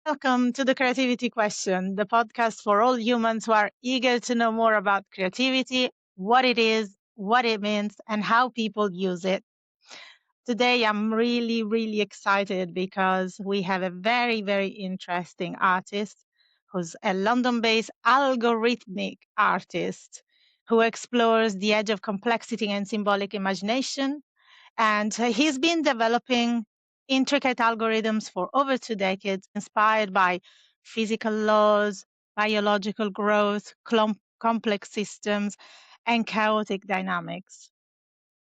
Welcome to the Creativity Question, the podcast for all humans who are eager to know more about creativity, what it is, what it means, and how people use it. Today, I'm really, really excited because we have a very, very interesting artist who's a London based algorithmic artist who explores the edge of complexity and symbolic imagination. And he's been developing intricate algorithms for over 2 decades, inspired by physical laws, biological growth, complex systems, and chaotic dynamics.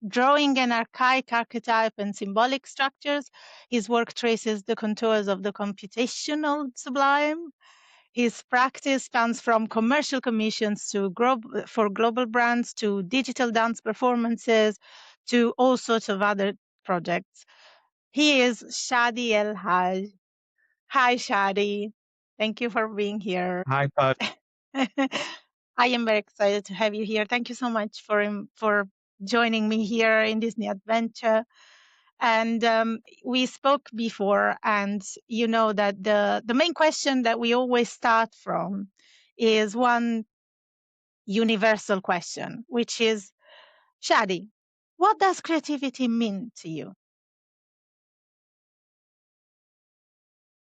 Drawing an archaic archetype and symbolic structures, his work traces the contours of the computational sublime. His practice spans from commercial commissions for global brands to digital dance performances to all sorts of other projects. He is Shadi El Hajj. Hi, Shadi. Thank you for being here. Hi, Pat. I am very excited to have you here. Thank you so much for joining me here in this new adventure. And we spoke before, and you know that the main question that we always start from is one universal question, which is, Shadi, what does creativity mean to you?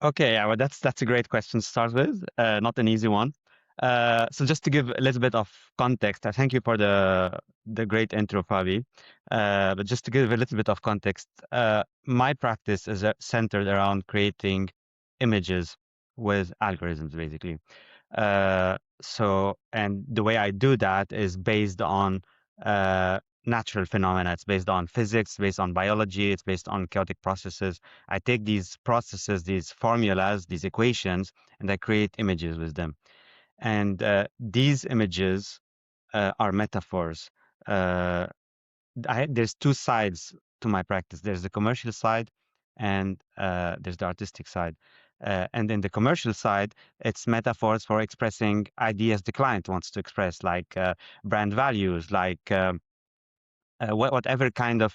Okay, yeah, well, that's a great question to start with. Not an easy one. So just to give a little bit of context, I thank you for the great intro, Fabi. But just to give a little bit of context, my practice is centered around creating images with algorithms, basically. And the way I do that is based on natural phenomena. It's based on physics, based on biology, it's based on chaotic processes. I take these processes, these formulas, these equations, and I create images with them. And these images are metaphors. Uh, there's two sides to my practice. There's the commercial side, and there's the artistic side. And in the commercial side, it's metaphors for expressing ideas the client wants to express, like brand values, like whatever kind of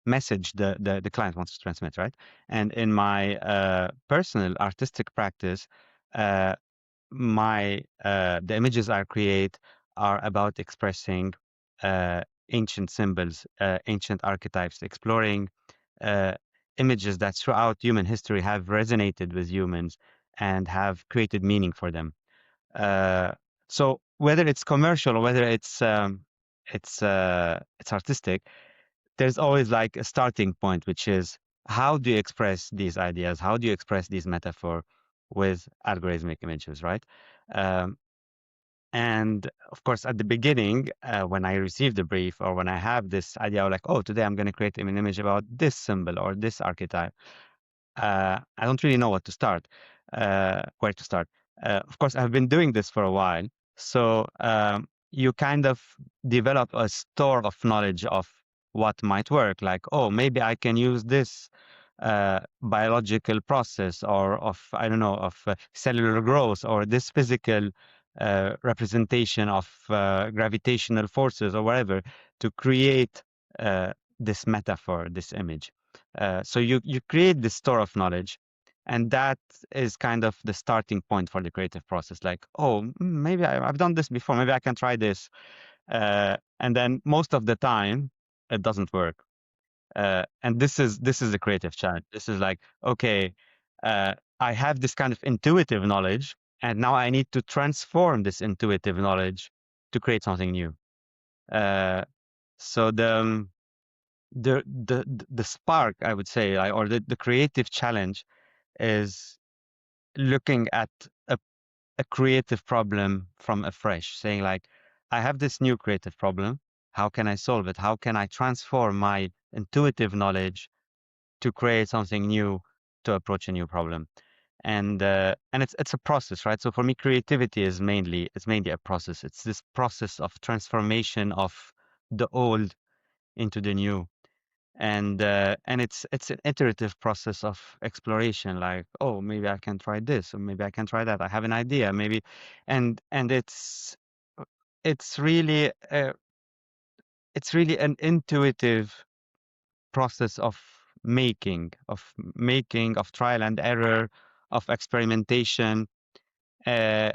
message the client wants to transmit, right? And in my personal artistic practice, uh, the images I create are about expressing uh, ancient symbols, ancient archetypes, exploring uh, images that throughout human history have resonated with humans and have created meaning for them. Uh, so whether it's commercial or whether it's artistic, there's always like a starting point, which is how do you express these ideas? How do you express these metaphor with algorithmic images, right? Um, and of course, at the beginning, when I receive the brief or when I have this idea of like, oh, today I'm going to create an image about this symbol or this archetype, I don't really know what to start, where to start. Of course, I've been doing this for a while, so you kind of develop a store of knowledge of what might work. Like, oh, maybe I can use this biological process, or of I don't know, of cellular growth, or this physical representation of gravitational forces, or whatever, to create this metaphor, this image. So you create this store of knowledge, and that is kind of the starting point for the creative process. Like, oh, maybe I've done this before. Maybe I can try this. And then most of the time, it doesn't work. And this is the creative challenge. This is like, okay, I have this kind of intuitive knowledge, and now I need to transform this intuitive knowledge to create something new. Uh, so the spark, I would say, or the creative challenge is looking at a, a creative problem from afresh, saying like, I have this new creative problem. How can I solve it? How can I transform my intuitive knowledge to create something new, to approach a new problem? And it's a process, right? So for me, creativity is mainly a process. It's this process of transformation of the old into the new, and it's an iterative process of exploration. Like, oh, maybe I can try this, or maybe I can try that. I have an idea, maybe, and it's really it's really an intuitive process of making, of trial and error, of experimentation, uh,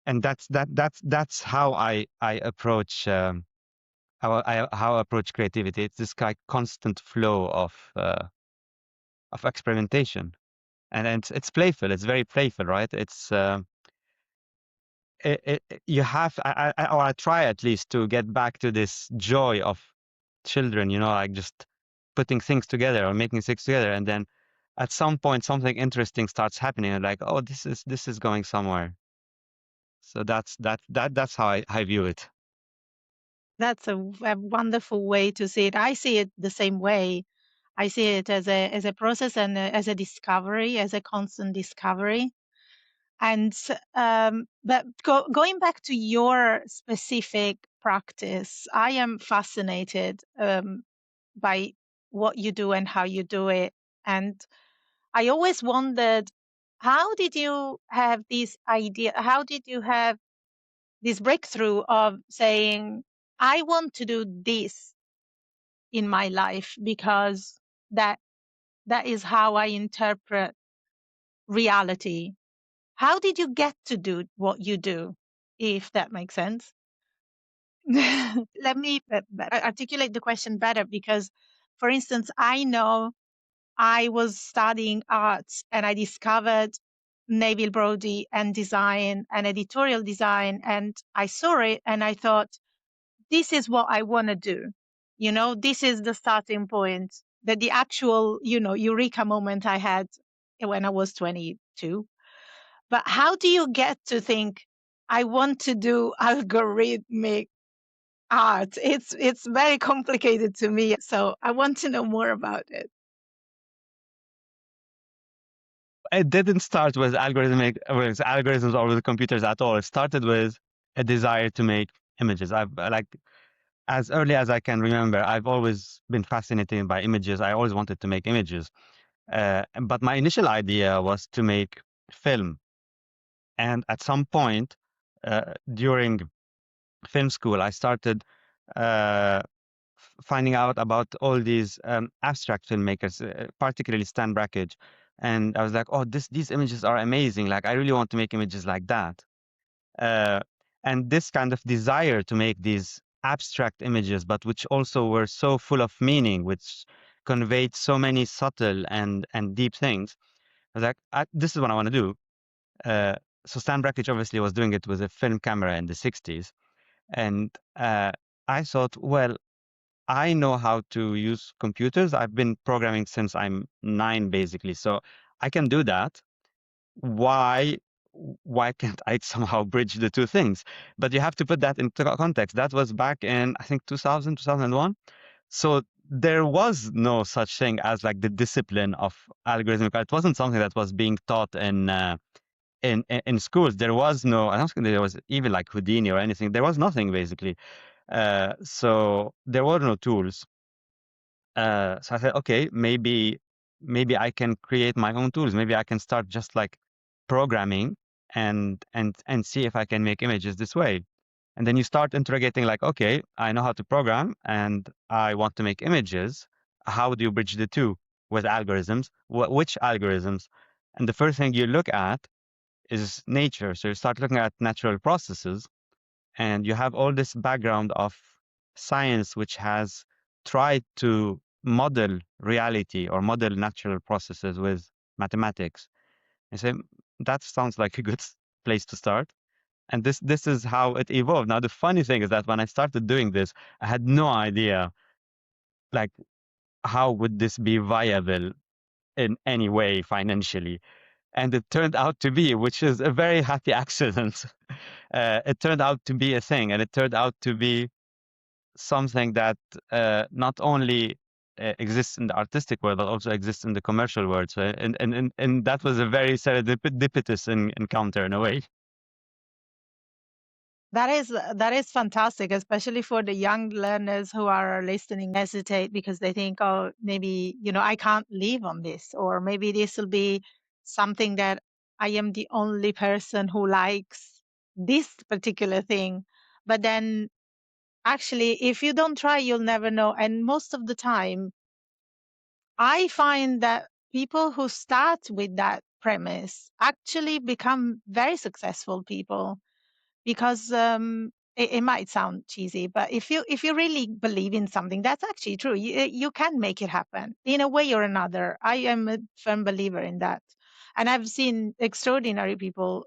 and that's how I approach how I approach creativity. It's this kind of constant flow of experimentation, and it's playful. It's very playful, right? It's you have or I try at least to get back to this joy of children, like just putting things together or making things together, and then at some point something interesting starts happening, and like, oh, this is going somewhere. So that's how I view it. That's a wonderful way to see it. I see it the same way. I see it as a process and as a discovery, as a constant discovery. And but going back to your specific practice, I am fascinated by what you do and how you do it. And I always wondered, how did you have this idea? How did you have this breakthrough of saying, I want to do this in my life because that that is how I interpret reality. How did you get to do what you do, if that makes sense? Let me articulate the question better because, for instance, I know I was studying arts and I discovered Neville Brody and design and editorial design, and I saw it and I thought, this is what I want to do. This is the starting point, that the actual, eureka moment I had when I was 22. But how do you get to think, I want to do algorithmic art? It's very complicated to me. So I want to know more about it. It didn't start with algorithms or with computers at all. It started with a desire to make images. I've like as early as I can remember, I've always been fascinated by images. I always wanted to make images. But my initial idea was to make film. And at some point during film school, I started uh, finding out about all these abstract filmmakers, particularly Stan Brakhage. And I was like, oh, these images are amazing. Like, I really want to make images like that. Uh, and this kind of desire to make these abstract images, but which also were so full of meaning, which conveyed so many subtle and deep things. I was like, this is what I want to do. Uh, so Stan Brakhage obviously was doing it with a film camera in the 60s. And I thought, well, I know how to use computers. I've been programming since I'm 9, basically. So I can do that. Why why can't I somehow bridge the two things? But you have to put that into context. That was back in, I think, 2000, 2001. So there was no such thing as like the discipline of algorithmic art. It wasn't something that was being taught in schools. There was no, I don't think there was even like Houdini or anything. There was nothing basically. So there were no tools. So I said, okay, maybe I can create my own tools. Maybe I can start just like programming and see if I can make images this way. And then you start interrogating like, okay, I know how to program and I want to make images. How do you bridge the two with algorithms? Which algorithms? And the first thing you look at is nature. So you start looking at natural processes and you have all this background of science which has tried to model reality or model natural processes with mathematics. And so that sounds like a good place to start. And this is how it evolved. Now the funny thing is that when I started doing this, I had no idea like how would this be viable in any way financially. And it turned out to be, which is a very happy accident. It turned out to be a thing, and it turned out to be something that not only exists in the artistic world, but also exists in the commercial world. So, and that was a very serendipitous encounter in a way. That is fantastic, especially for the young learners who are listening, hesitate because they think, oh, maybe, I can't live on this, or maybe this will be something that I am the only person who likes this particular thing. But then actually, if you don't try, you'll never know. And most of the time, I find that people who start with that premise actually become very successful people, because it might sound cheesy, but if you really believe in something, that's actually true. You can make it happen in a way or another. I am a firm believer in that, and I've seen extraordinary people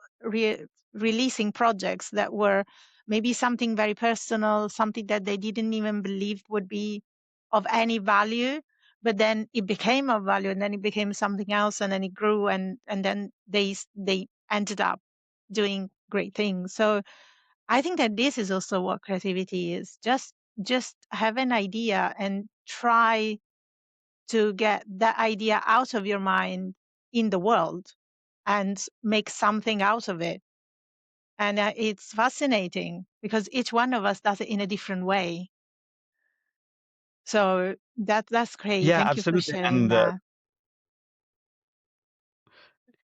releasing projects that were maybe something very personal, something that they didn't even believe would be of any value, but then it became of value, and then it became something else, and then it grew, and then they ended up doing great things. So I think that this is also what creativity is. Just have an idea and try to get that idea out of your mind in the world and make something out of it. And it's fascinating because each one of us does it in a different way. So that's great. Yeah, Thank you for absolutely. sharing And that.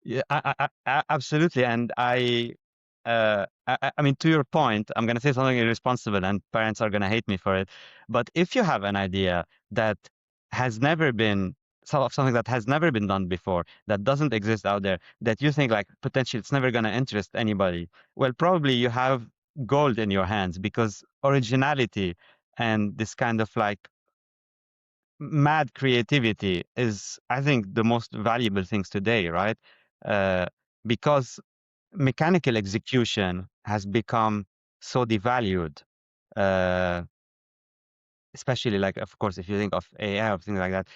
yeah, absolutely. And I mean, to your point, I'm going to say something irresponsible, and parents are going to hate me for it. But if you have an idea that has never been something that has never been done before, that doesn't exist out there, that you think like potentially it's never going to interest anybody, well, probably you have gold in your hands, because originality and this kind of like mad creativity is, I think, the most valuable things today, right? Uh, because mechanical execution has become so devalued, uh, especially like, of course, if you think of AI or things like that,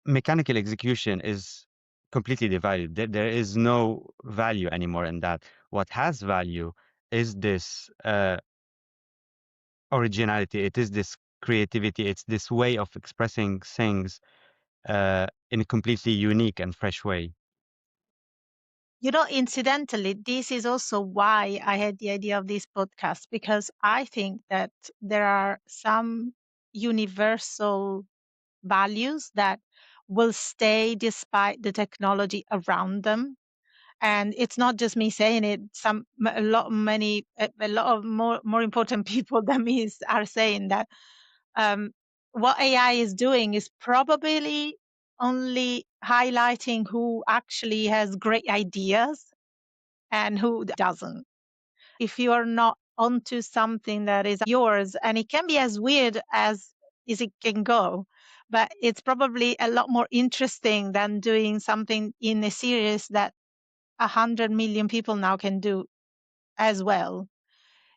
mechanical execution is completely devalued. There is no value anymore in that. What has value is this originality. It is this creativity. It's this way of expressing things in a completely unique and fresh way. Incidentally, this is also why I had the idea of this podcast, because I think that there are some universal values that will stay despite the technology around them. And it's not just me saying it. A lot of more important people than me are saying that um, what AI is doing is probably only highlighting who actually has great ideas and who doesn't. If you are not onto something that is yours, and it can be as weird as it can go, but it's probably a lot more interesting than doing something in a series that 100 million people now can do as well.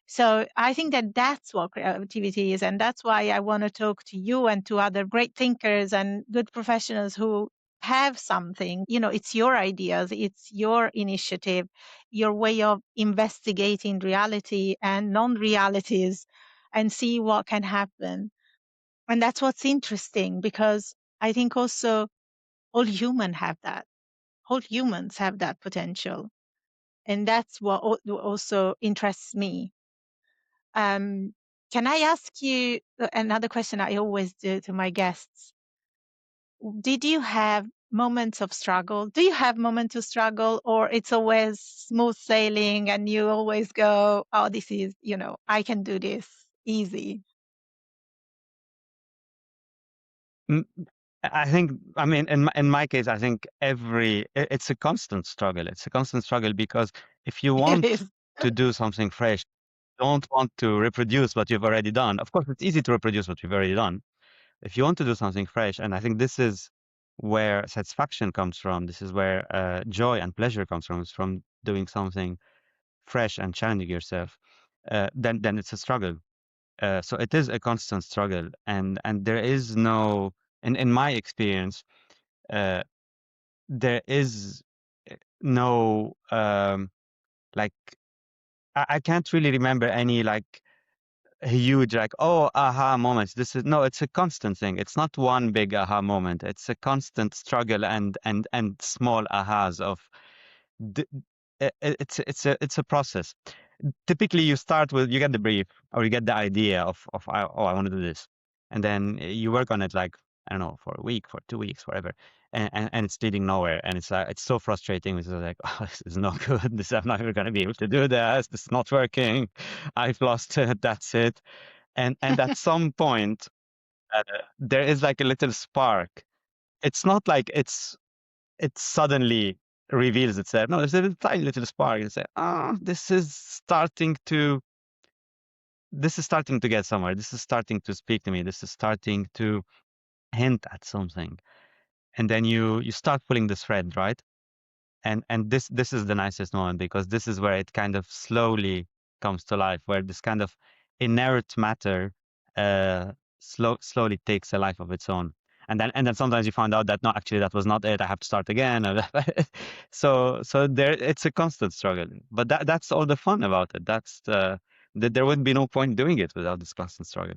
So I think that that's what creativity is. And that's why I want to talk to you and to other great thinkers and good professionals who have something. It's your ideas, it's your initiative, your way of investigating reality and non realities and see what can happen. And that's what's interesting, because I think also all humans have that. All humans have that potential. And that's what also interests me. Um, can I ask you another question I always do to my guests? Did you have moments of struggle? Do you have moments of struggle, or it's always smooth sailing and you always go, oh, this is, I can do this easy? Mm, I think, I mean, in my case, I think it's a constant struggle. It's a constant struggle because if you It want is. to do something fresh, don't want to reproduce what you've already done. Of course, it's easy to reproduce what you've already done. If you want to do something fresh, and I think this is where satisfaction comes from, this is where joy and pleasure comes from, is from doing something fresh and challenging yourself, then it's a struggle. So it is a constant struggle, and there is no, in my experience, uh, there is no like I can't really remember any like huge like, oh, aha moments. This is no, it's a constant thing. It's not one big aha moment. It's a constant struggle and small ahas of d- it's a process. Typically you start with, you get the brief or you get the idea of oh, I want to do this, and then you work on it like, I don't know, for a week, for 2 weeks, whatever, and it's leading nowhere, and it's so frustrating. It's like, oh, this is not good. This, I'm never going to be able to do this is not working. I've lost it. That's it. And at some point uh, there is like a little spark. It's not like it's suddenly reveals itself. No, there's a tiny little spark. You say, oh, this is starting to get somewhere. This is starting to speak to me. This is starting to hint at something. And then you start pulling the thread, right? And this is the nicest moment, because this is where it kind of slowly comes to life, where this kind of inert matter slowly takes a life of its own. And then sometimes you find out that no, actually that was not it. I have to start again. So there, it's a constant struggle. But that's all the fun about it. That there would be no point doing it without this constant struggle.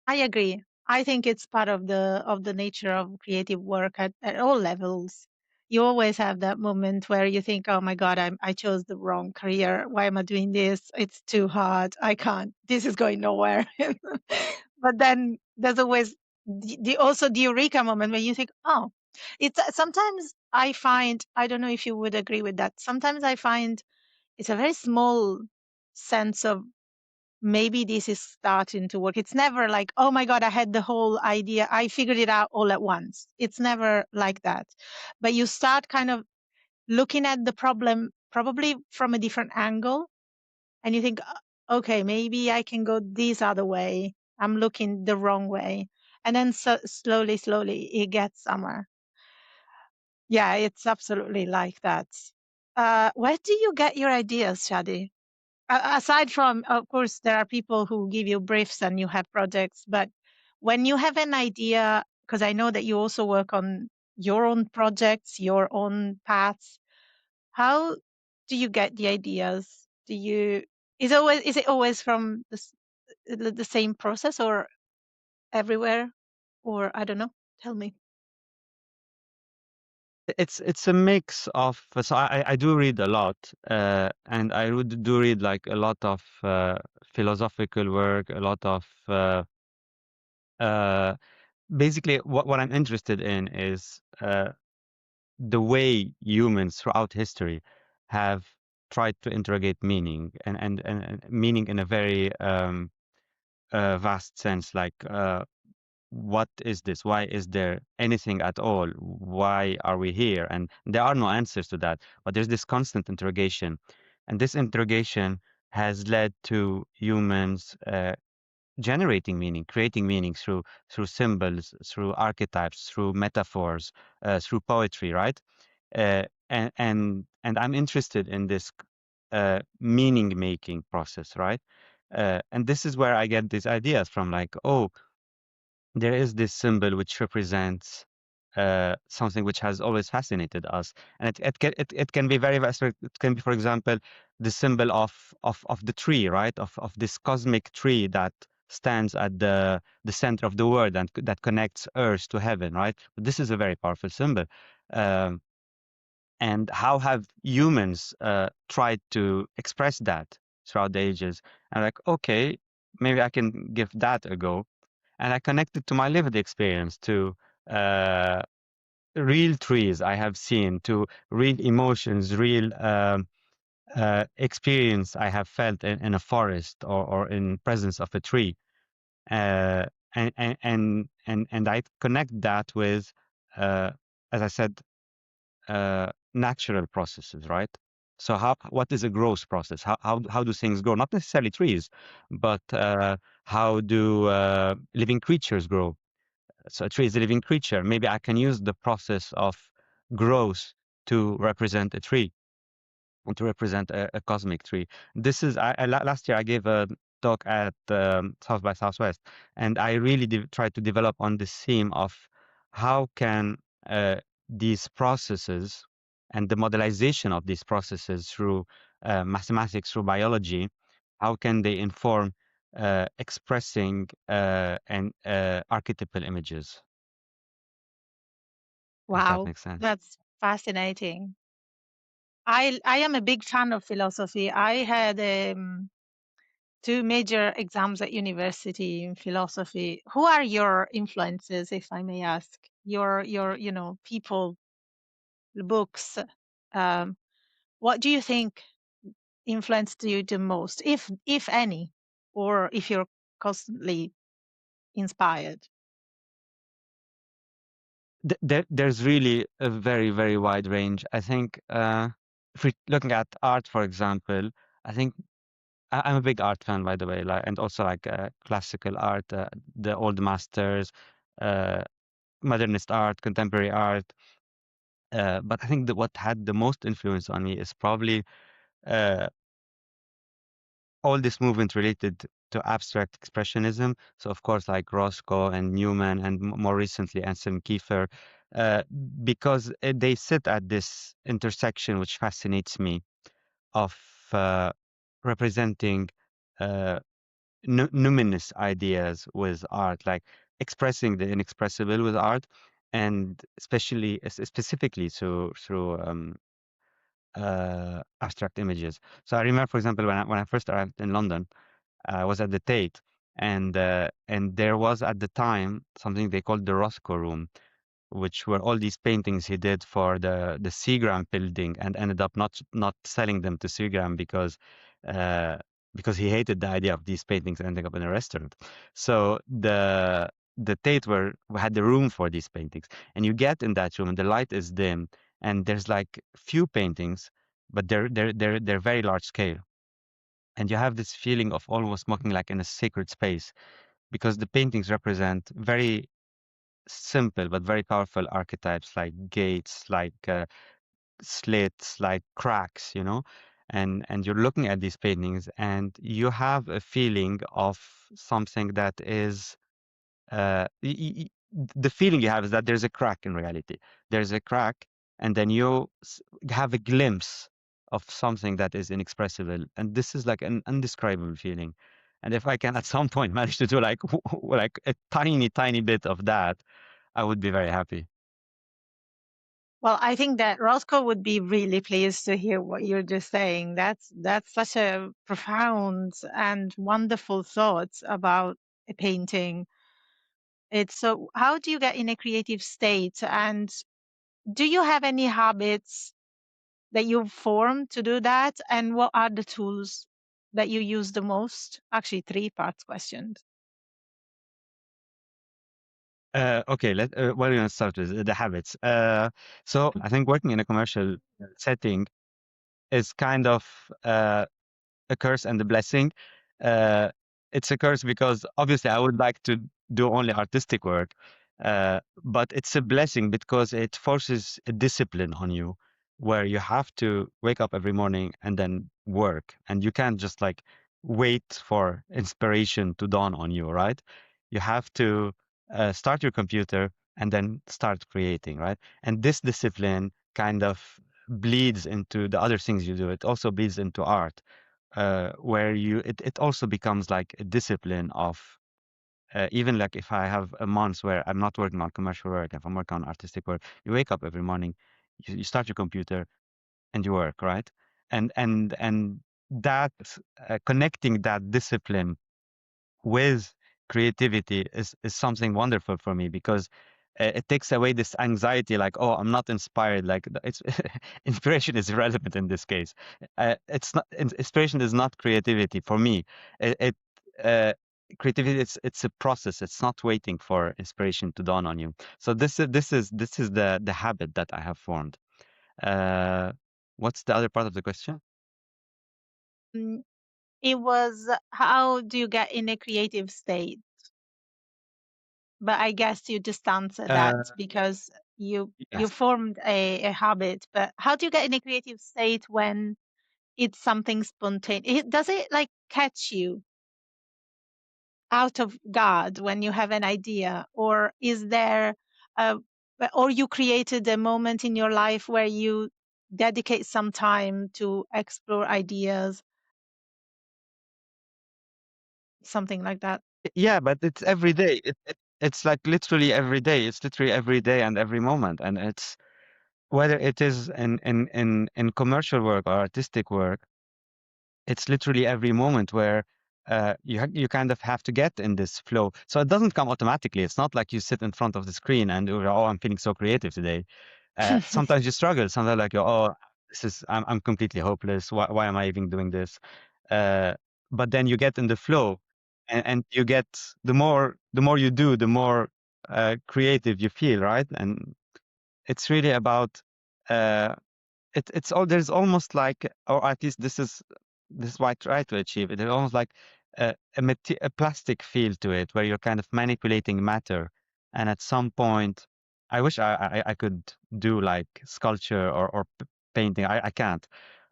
I agree. I think it's part of the nature of creative work at all levels. You always have that moment where you think, "Oh my God, I chose the wrong career. Why am I doing this? It's too hard. I can't. This is going nowhere." But then there's always also the eureka moment where you think, "Oh, it's sometimes I find, I don't know if you would agree with that. Sometimes I find it's a very small sense of maybe this is starting to work. It's never like, oh my God, I had the whole idea. I figured it out all at once. It's never like that. But you start kind of looking at the problem probably from a different angle. And you think, okay, maybe I can go this other way. I'm looking the wrong way." And then slowly, it gets somewhere. Yeah, it's absolutely like that. Where do you get your ideas, Shadi? Aside from, of course, there are people who give you briefs and you have projects, but when you have an idea, because I know that you also work on your own projects, your own paths, how do you get the ideas? Do you is it always from the same process or everywhere, or I don't know? Tell me. It's a mix of, so I do read a lot, and I would do read like a lot of philosophical work, a lot of uh, basically what I'm interested in is the way humans throughout history have tried to interrogate meaning, and meaning in a very vast sense, like what is this? Why is there anything at all? Why are we here? And there are no answers to that, but there's this constant interrogation. And this interrogation has led to humans generating meaning, creating meaning through symbols, through archetypes, through metaphors, through poetry, right? And I'm interested in this meaning making process, right? And this is where I get these ideas from, like, oh, there is this symbol which represents something which has always fascinated us, and it can be very vast. It can be, for example, the symbol of the tree, right? Of this cosmic tree that stands at the center of the world and that connects earth to heaven, right? This is a very powerful symbol. Um, and how have humans tried to express that throughout the ages? And like, okay, maybe I can give that a go, and I connected to my lived experience, to uh, real trees I have seen, to real emotions, real experience I have felt in a forest, or in presence of a tree, uh, and I connect that with, uh, as I said, natural processes, right? So what is a growth process? How do things grow? Not necessarily trees, but how do living creatures grow? So a tree is a living creature. Maybe I can use the process of growth to represent a tree, and to represent a cosmic tree. This is last year I gave a talk at South by Southwest, and I really tried to develop on this theme of how can these processes and the modelization of these processes through mathematics, through biology, how can they inform expressing and archetypal images, if that Wow, makes sense. that's fascinating. I am a big fan of philosophy. I had two major exams at university in philosophy. Who are your influences, if I may ask? Your people, the books. Um, what do you think influenced you the most, if any, or if you're constantly inspired? there's really a very, very wide range. I think if we're looking at art, for example, I think I'm a big art fan, by the way, like, and also like classical art, the old masters, uh, modernist art, contemporary art. But I think that what had the most influence on me is probably uh, all this movement related to abstract expressionism. So, of course, like Roscoe and Newman, and more recently Anselm Kiefer, uh, because they sit at this intersection, which fascinates me, of uh, representing uh, numinous ideas with art, like expressing the inexpressible with art, and especially specifically through abstract images. So I remember, for example, when I first arrived in London, I was at the Tate, and there was at the time something they called the Roscoe Room, which were all these paintings he did for the Seagram building, and ended up not selling them to Seagram uh, because he hated the idea of these paintings ending up in a restaurant. So the Tate had the room for these paintings, and you get in that room, and the light is dim, and there's like few paintings, but they're very large scale, and you have this feeling of almost walking like in a sacred space, because the paintings represent very simple but very powerful archetypes, like gates, like slits, like cracks, and you're looking at these paintings and you have a feeling of something that is the feeling you have is that there's a crack in reality. There's a crack, and then you have a glimpse of something that is inexpressible, and this is like an indescribable feeling. And if I can at some point manage to do like like a tiny, tiny bit of that, I would be very happy. Well, I think that Roscoe would be really pleased to hear what you're just saying. That's such a profound and wonderful thought about a painting. It's so, how do you get in a creative state? And do you have any habits that you've formed to do that? And what are the tools that you use the most? Actually, three parts questions. Okay, what are we going to start with? The habits. So I think working in a commercial setting is kind of a curse and a blessing. Uh, it's a curse because obviously I would like to do only artistic work, but it's a blessing because it forces a discipline on you where you have to wake up every morning and then work, and you can't just like wait for inspiration to dawn on you, right? You have to start your computer and then start creating, right? And this discipline kind of bleeds into the other things you do. It also bleeds into art, where it also becomes like a discipline of even like if I have a month where I'm not working on commercial work, if I'm working on artistic work, you wake up every morning, you start your computer and you work, right? And that connecting that discipline with creativity is something wonderful for me, because it takes away this anxiety, like, oh, I'm not inspired, like it's inspiration is irrelevant in this case. It's not inspiration is not creativity for me. It uh, creativity, it's a process. It's not waiting for inspiration to dawn on you. So this is the habit that I have formed. uh what's the other part of the question? Mm, it was, how do you get in a creative state? But I guess you just answered that uh because you yes. formed a habit. But how do you get in a creative state when it's something spontaneous? Does it like catch you out of God when you have an idea, or is there a, or you created a moment in your life where you dedicate some time to explore ideas, something like that? Yeah, but it's every day. It's like literally every day. It's literally every day and every moment. And it's whether it is in commercial work or artistic work, it's literally every moment where you kind of have to get in this flow. So it doesn't come automatically. It's not like you sit in front of the screen and you're, oh, I'm feeling so creative today. Sometimes you struggle. Sometimes like you're, oh, I'm completely hopeless. Why am I even doing this? Uh, but then you get in the flow, and you get the more you do, the more creative you feel, right? And it's really about it's all there's almost like, or at least this is what I try to achieve. There's almost like a plastic feel to it, where you're kind of manipulating matter, and at some point, I wish I could do like sculpture or painting. I can't,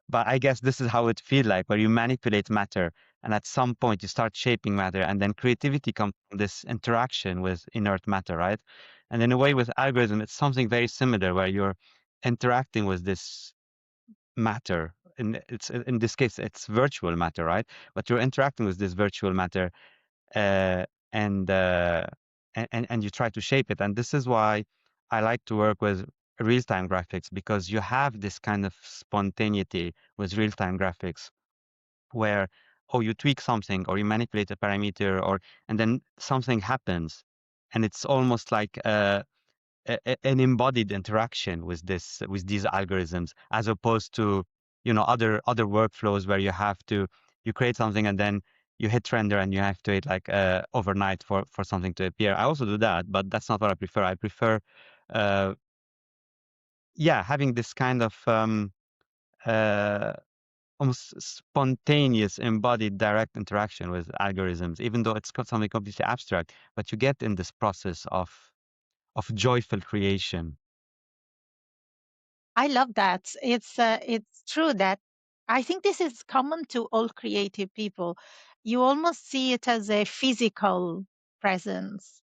but I guess this is how it feels like, where you manipulate matter, and at some point you start shaping matter, and then creativity comes from this interaction with inert matter, right? And in a way, with algorithm, it's something very similar, where you're interacting with this matter. In this case, it's virtual matter, right? But you're interacting with this virtual matter, uh, and, uh, and you try to shape it. And this is why I like to work with real-time graphics, because you have this kind of spontaneity with real-time graphics, where you tweak something, or you manipulate a parameter, and then something happens, and it's almost like an embodied interaction with these algorithms, as opposed to other workflows, where you create something, and then you hit render, and you have to wait like overnight for something to appear. I also do that, but that's not what I prefer. I prefer uh, yeah, having this kind of uh, almost spontaneous, embodied, direct interaction with algorithms, even though it's got something completely abstract, but you get in this process of joyful creation. I love that. It's true that I think this is common to all creative people. You almost see it as a physical presence,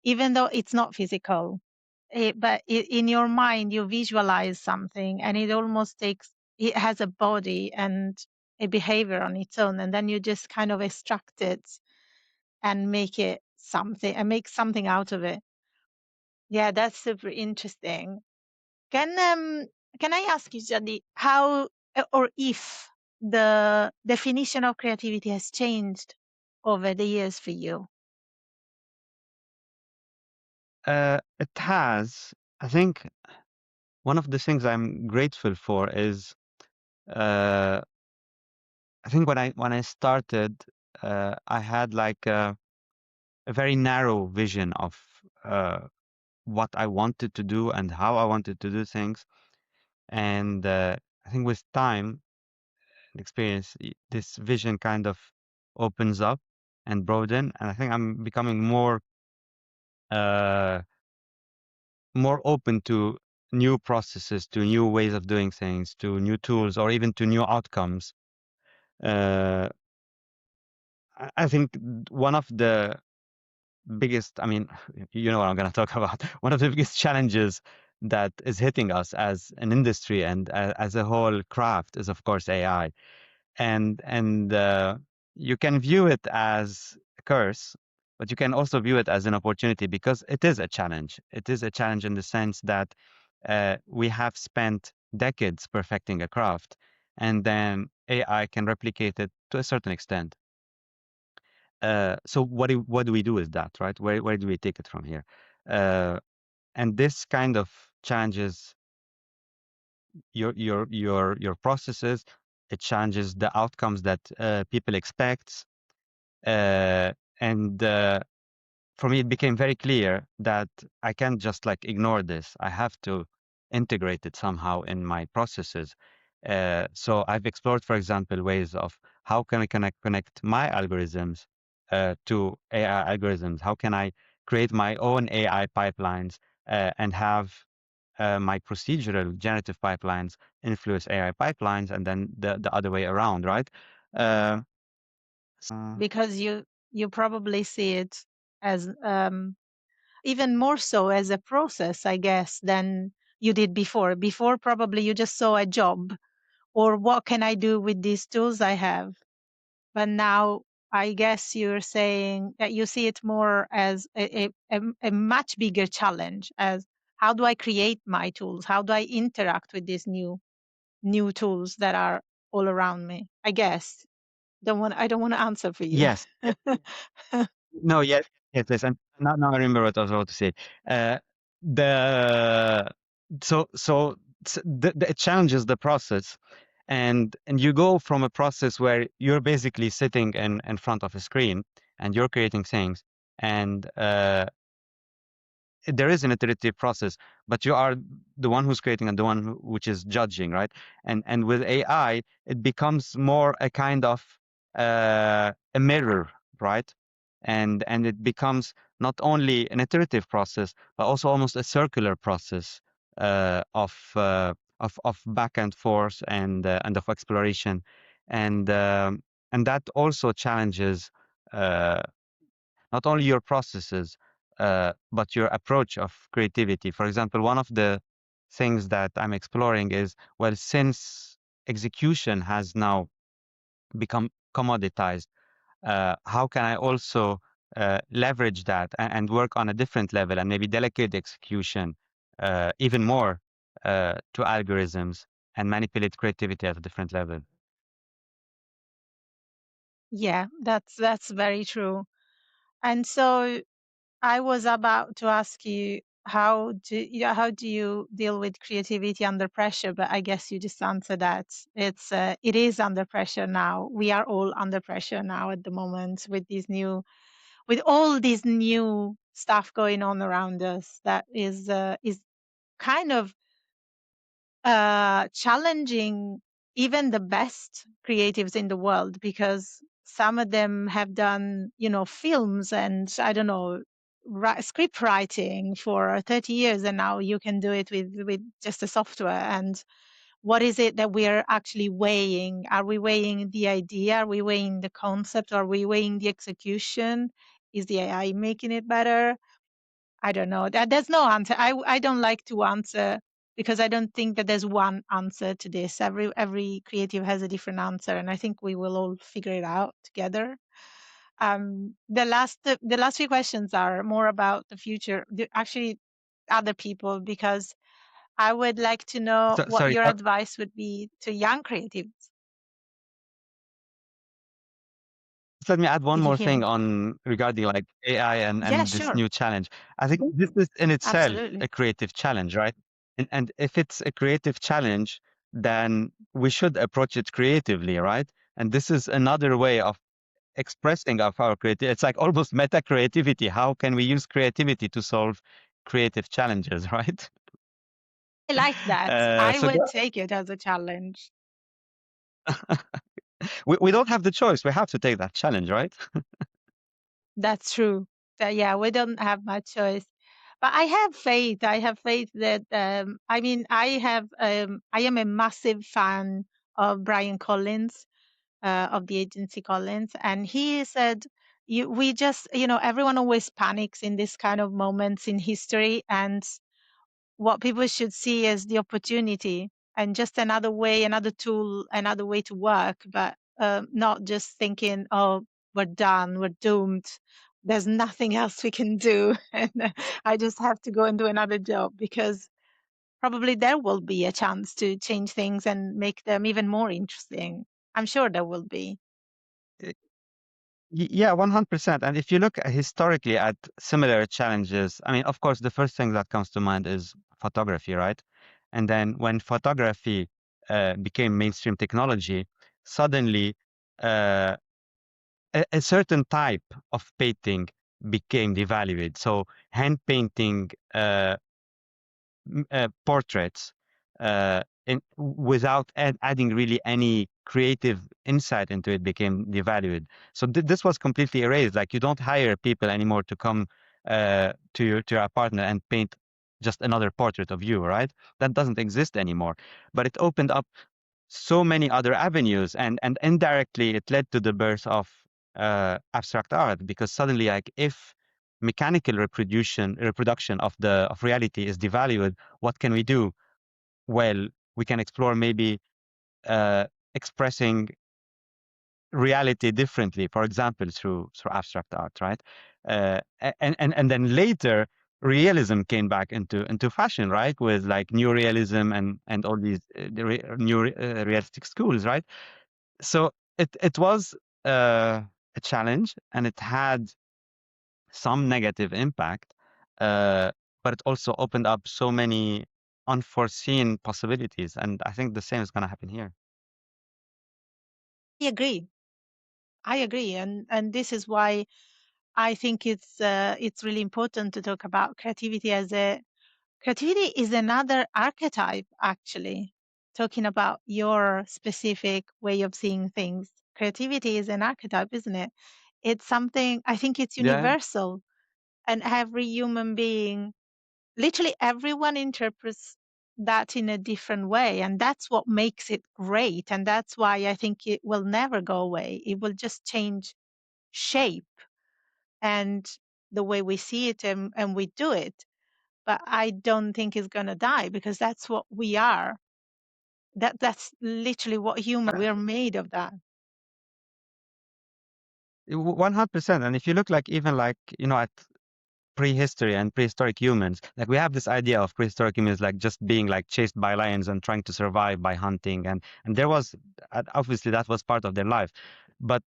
even though it's not physical. In your mind, you visualize something, and it has a body and a behavior on its own, and then you just kind of extract it and make something out of it. Yeah, that's super interesting. Can um can I ask you, Jadi, how or if the definition of creativity has changed over the years for you? It has. I think one of the things I'm grateful for is, uh, I think when I started, I had like a very narrow vision of uh, what I wanted to do and how I wanted to do things. And I think with time and experience, this vision kind of opens up and broaden. And I think I'm becoming uh, more open to new processes, to new ways of doing things, to new tools, or even to new outcomes. Uh, I think one of the biggest, I mean, you know what I'm going to talk about. One of the biggest challenges that is hitting us as an industry and as a whole craft is, of course, AI. And you can view it as a curse, but you can also view it as an opportunity, because it is a challenge. It is a challenge in the sense that we have spent decades perfecting a craft, and then AI can replicate it to a certain extent. So what do we do with that, right? Where do we take it from here? Uh, and this kind of challenges your processes. It challenges the outcomes that people expect. Uh, and For me, it became very clear that I can't just like ignore this. I have to integrate it somehow in my processes. So I've explored, for example, ways of how can I connect my algorithms to AI algorithms? How can I create my own AI pipelines and have my procedural generative pipelines influence AI pipelines, and then the other way around, right? Uh, Because you probably see it as even more so as a process, I guess, than you did before. Before, probably you just saw a job or what can I do with these tools I have. But now I guess you're saying that you see it more as a much bigger challenge, as how do I create my tools? How do I interact with these new tools that are all around me? I guess. I don't want to answer for you. yes. No, yes, yes, yes. And now I remember what I was about to say. Uh, the it challenges the process, and you go from a process where you're basically sitting in front of a screen and you're creating things, and there is an iterative process, but you are the one who's creating and the one which is judging, right? And with AI, it becomes more a kind of a mirror, right? And it becomes not only an iterative process, but also almost a circular process of back and forth and of exploration, and and that also challenges uh, not only your processes, but your approach of creativity. For example, one of the things that I'm exploring is, well, since execution has now become commoditized, how can I also leverage that and work on a different level and maybe delegate the execution even more to algorithms and manipulate creativity at a different level? Yeah, that's very true. And so I was about to ask you, how do you deal with creativity under pressure? But I guess you just answered that. It is under pressure now. We are all under pressure now at the moment with all these new stuff going on around us. That is kind of challenging even the best creatives in the world, because some of them have done, films and I don't know, script writing for 30 years, and now you can do it with just a software. And what is it that we're actually weighing? Are we weighing the idea? Are we weighing the concept? Are we weighing the execution? Is the AI making it better? I don't know. There's no answer. I don't like to answer because I don't think that there's one answer to this. Every creative has a different answer, and I think we will all figure it out together. The last few questions are more about the future. Actually, other people, because I would like to know So, what sorry, your advice would be to young creatives. just let me add one Did you more hear thing me? on regarding like AI Yeah, and this sure, new challenge. I think this is in itself absolutely. a creative challenge, right? And if it's a creative challenge, then we should approach it creatively, right? And this is another way of expressing of our creativity. It's like almost meta creativity. How can we use creativity to solve creative challenges, right? I like that. I So would take it as a challenge. we don't have the choice. We have to take that challenge, right? That's true. Yeah, we don't have much choice. But I have faith. I have faith that I mean I am a massive fan of Brian Collins, of the agency Collins, and he said we just, everyone always panics in this kind of moments in history, and what people should see as the opportunity and just another way, another tool, another way to work, but not just thinking, oh, we're done, we're doomed. There's nothing else we can do. And I just have to go and do another job, because probably there will be a chance to change things and make them even more interesting. I'm sure there will be. Yeah, 100%. And if you look historically at similar challenges, I mean, of course, the first thing that comes to mind is photography, right? And then when photography became mainstream technology, suddenly uh, a certain type of painting became devalued. So hand painting portraits without adding really any creative insight into it became devalued. So this was completely erased. Like you don't hire people anymore to come to your apartment and paint just another portrait of you, right? That doesn't exist anymore. But it opened up so many other avenues, and indirectly it led to the birth of abstract art, because suddenly, like, if mechanical reproduction of the of reality is devalued, what can we do? Well, we can explore maybe uh, expressing reality differently, for example, through abstract art, right? And then later realism came back into fashion, right, with like new realism and all these new realistic schools, right? So it was a challenge, and it had some negative impact, uh, but it also opened up so many unforeseen possibilities, and I think the same is going to happen here. I agree. I agree. And this is why I think it's really important to talk about creativity as a creativity is another archetype, actually. Talking about your specific way of seeing things, creativity is an archetype, isn't it? It's something, I think it's Yeah, universal, and every human being, literally everyone interprets that in a different way. And that's what makes it great. And that's why I think it will never go away. It will just change shape and the way we see it, and we do it. But I don't think it's going to die, because that's what we are. That's literally what human, we're made of that. 100%. And if you look like even like, at prehistory and prehistoric humans, like we have this idea of prehistoric humans like just being like chased by lions and trying to survive by hunting, and there was obviously that was part of their life, but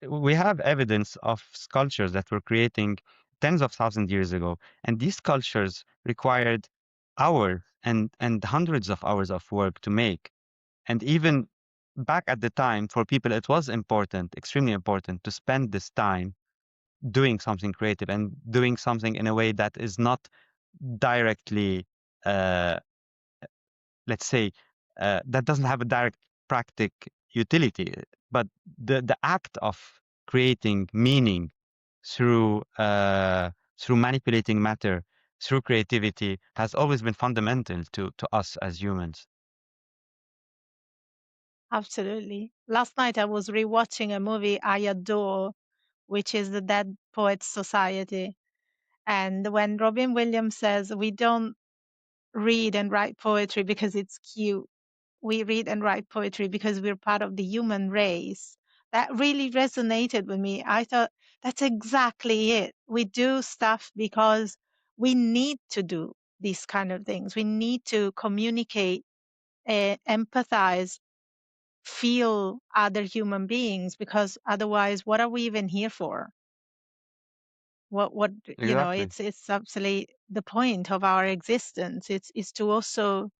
we have evidence of sculptures that were creating tens of thousands years ago, and these sculptures required hours and hundreds of hours of work to make. And even back at the time, for people it was important, extremely important, to spend this time doing something creative and doing something in a way that is not directly, uh, let's say, that doesn't have a direct practic utility, but the act of creating meaning through through manipulating matter, through creativity, has always been fundamental to us as humans. Absolutely. Last night I was rewatching a movie I adore, which is the Dead Poets Society. And when Robin Williams says, we don't read and write poetry because it's cute, we read and write poetry because we're part of the human race, that really resonated with me. I thought that's exactly it. We do stuff because we need to do these kind of things. We need to communicate, empathize, feel other human beings, because otherwise, what are we even here for? What Exactly. it's absolutely the point of our existence. It's is to also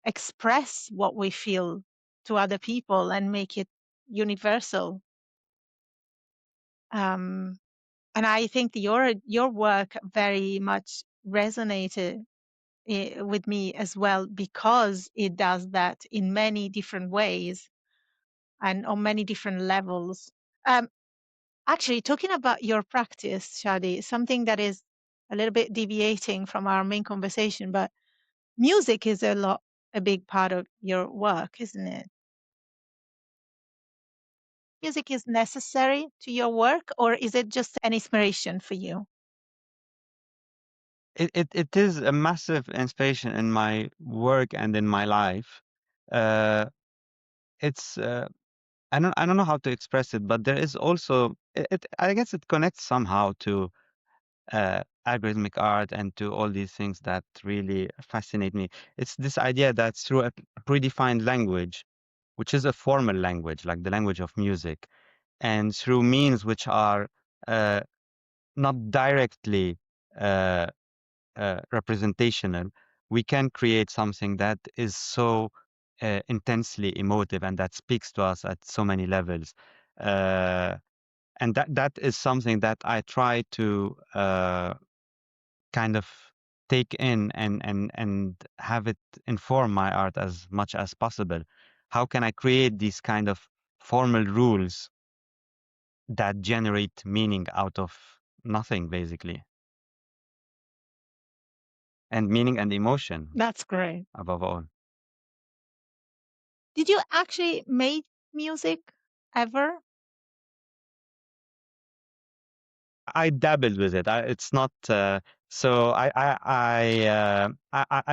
express what we feel to other people and make it universal. Um, and I think your work very much resonated with me as well, because it does that in many different ways and on many different levels. Um, Actually, talking about your practice, Shadi, something that is a little bit deviating from our main conversation, but music is a big part of your work, isn't it? Music is necessary to your work, or is it just an inspiration for you? It is a massive inspiration in my work and in my life. Uh, it's I don't know how to express it, but there is also I guess it connects somehow to algorithmic art and to all these things that really fascinate me. It's this idea that through a predefined language, which is a formal language, like the language of music, and through means which are uh, not directly uh, representational, we can create something that is so intensely emotive and that speaks to us at so many levels. Uh, and that is something that I try to kind of take in and have it inform my art as much as possible. How can I create these kind of formal rules that generate meaning out of nothing, basically, and meaning and emotion That's great. above all? Did you actually make music ever? I dabbled with it. It's not so I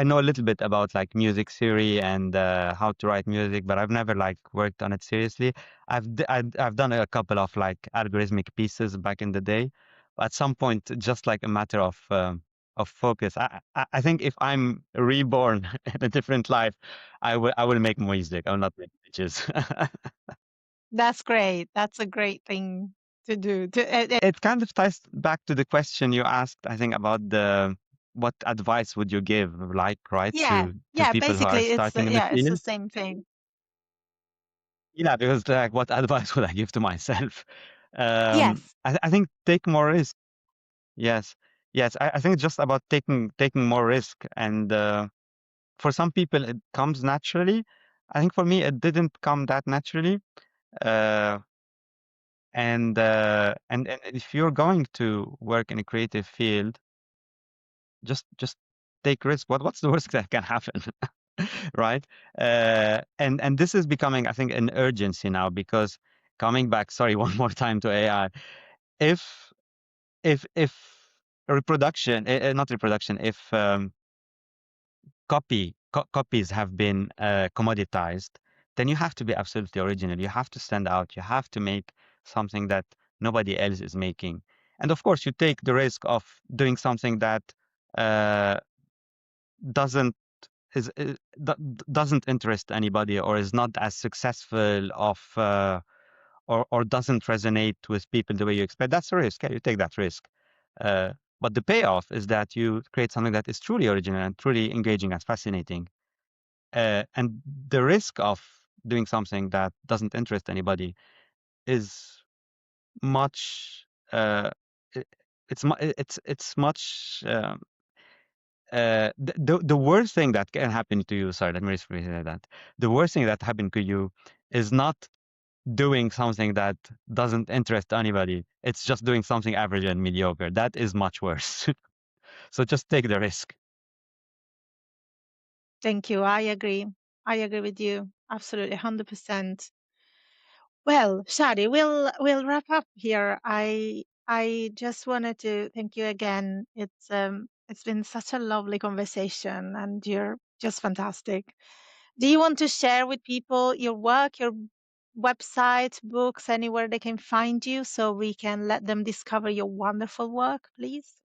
know a little bit about like music theory and how to write music, but I've never like worked on it seriously. I've done a couple of like algorithmic pieces back in the day. At some point, just like a matter of focus. I think if I'm reborn in a different life, I will make music. I will not make pitches. That's great. That's a great thing to do. It kind of ties back to the question you asked, I think, about the what advice would you give, like, right, Yeah, to yeah. people who are Basically, starting in the it's the field? same thing. Yeah, because like, what advice would I give to myself? Yes. I think take more risk. Yes, yes. I think it's just about taking more risk, and for some people it comes naturally. I think for me it didn't come that naturally. Uh, and if you're going to work in a creative field, just take risk. What's the worst that can happen? Right? And this is becoming, I think, an urgency now because coming back, sorry, one more time to AI. If if reproduction, not reproduction, if copies have been commoditized, then you have to be absolutely original. You have to stand out. You have to make something that nobody else is making. And of course, you take the risk of doing something that uh, doesn't doesn't interest anybody or is not as successful or doesn't resonate with people the way you expect. That's a risk. Yeah, you take that risk. Uh, but the payoff is that you create something that is truly original and truly engaging and fascinating. And the risk of doing something that doesn't interest anybody is much. I- it's much. The worst thing that can happen to you. Sorry, let me rephrase that. The worst thing that happened to you is not doing something that doesn't interest anybody. It's just doing something average and mediocre. That is much worse. So just take the risk. Thank you. I agree. I agree with you. Absolutely, 100%. Well, Shadi, we'll wrap up here. I just wanted to thank you again. It's been such a lovely conversation, and you're just fantastic. Do you want to share with people your work, your website, books, anywhere they can find you, so we can let them discover your wonderful work, please?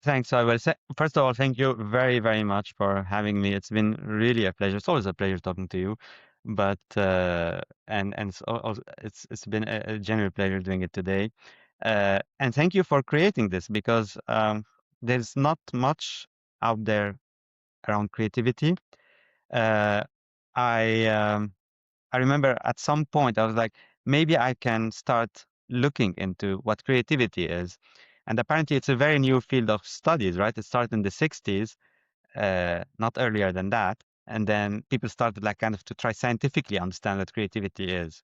Thanks. I will say, first of all, thank you very, very much for having me. It's been really a pleasure. It's always a pleasure talking to you, but and it's been a genuine pleasure doing it today. And thank you for creating this because there's not much out there around creativity. Uh, I I remember at some point I was like, maybe I can start looking into what creativity is. And apparently it's a very new field of studies, right? It started in the 60s, not earlier than that. And then people started like kind of to try scientifically understand what creativity is.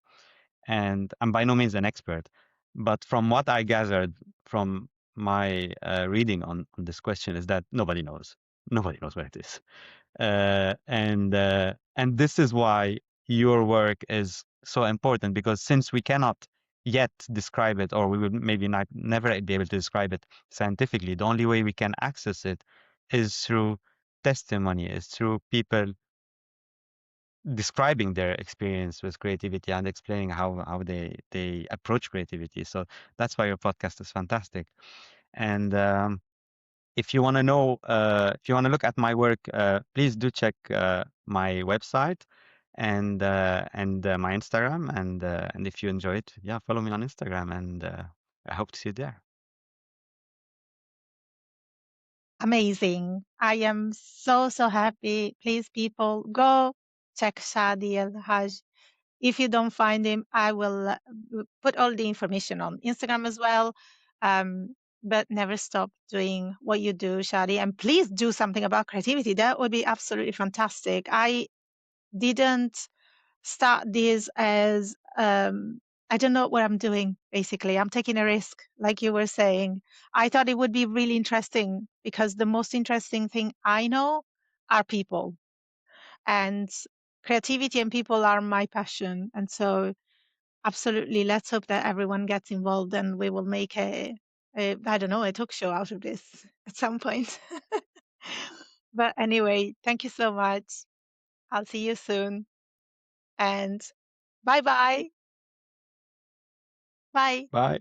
And I'm by no means an expert, but from what I gathered from my reading on this question is that nobody knows. Nobody knows what it is. And this is why your work is so important because since we cannot yet describe it, or we will maybe not never be able to describe it scientifically, the only way we can access it is through testimony, is through people describing their experience with creativity and explaining how they approach creativity. So that's why your podcast is fantastic. And if you want to know, if you want to look at my work, please do check my website and my Instagram. And if you enjoy it, yeah, follow me on Instagram, and I hope to see you there. Amazing. I am so, so happy. Please, people, go check Shadi El Hajj. If you don't find him, I will put all the information on Instagram as well. But never stop doing what you do, Shadi. And please do something about creativity. That would be absolutely fantastic. I didn't start this as I don't know what I'm doing, basically. I'm taking a risk, like you were saying. I thought it would be really interesting because the most interesting thing I know are people. And creativity and people are my passion. And so absolutely, let's hope that everyone gets involved and we will make a I don't know, a talk show out of this at some point. But anyway, thank you so much. I'll see you soon. And bye bye. Bye. Bye.